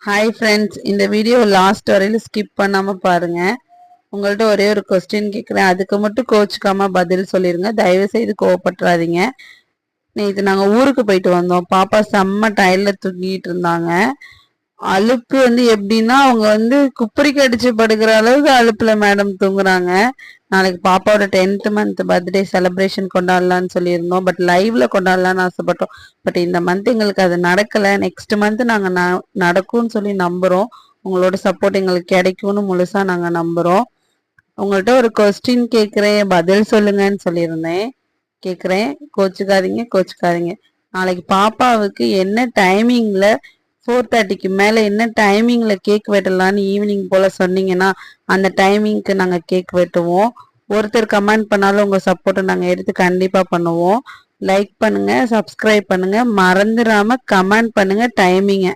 Hi friends, இந்த video last வரையில skip பண்ணாம பாருங்க. உங்கள்ட்ட ஒரே ஒரு கொஸ்டின் கேட்குறேன், அதுக்கு மட்டும் கோச்சுக்காம பதில் சொல்லிருங்க. தயவு செய்து கோவப்பட்டுறாதீங்க. நேற்று நாங்கள் ஊருக்கு போயிட்டு வந்தோம். பாப்பா செம்ம டயர்ல தூங்கிட்டு இருந்தாங்க. அலுப்பு எப்படின்னா அவங்க குப்பரிக்கு அடிச்சு படுக்கிற அளவுக்கு அலுப்புல மேடம் தூங்குறாங்க. நாளைக்கு பாப்பாவோட 10th மந்த் பர்த்டே செலிப்ரேஷன் கொண்டாடலான்னு சொல்லியிருந்தோம். பட் லைவ்ல கொண்டாடலான்னு ஆசைப்பட்டோம். பட் இந்த மந்த் எங்களுக்கு அது நடக்கல. நெக்ஸ்ட் மந்த் நாங்க நடக்கும்னு சொல்லி நம்புறோம். உங்களோட சப்போர்ட் எங்களுக்கு கிடைக்கும்னு முழுசா நாங்க நம்புறோம். உங்கள்கிட்ட ஒரு கொஸ்டின் கேட்குறேன், பதில் சொல்லுங்கன்னு சொல்லியிருந்தேன். கேட்குறேன், கோச்சுக்காதீங்க. நாளைக்கு பாப்பாவுக்கு என்ன டைமிங்ல 4:30க்கு மேல என்ன டைமிங்ல கேக் வெட்டலான்னு ஈவினிங் போல சொன்னீங்கன்னா அந்த டைமிங்க்கு நாங்க கேக் வெட்டுவோம். ஒருத்தர் கமெண்ட் பண்ணாலும் உங்க சப்போர்ட்டை நாங்க எடுத்து கண்டிப்பா பண்ணுவோம். லைக் பண்ணுங்க, சப்ஸ்கிரைப் பண்ணுங்க, மறந்துடாம கமெண்ட் பண்ணுங்க டைமிங்க.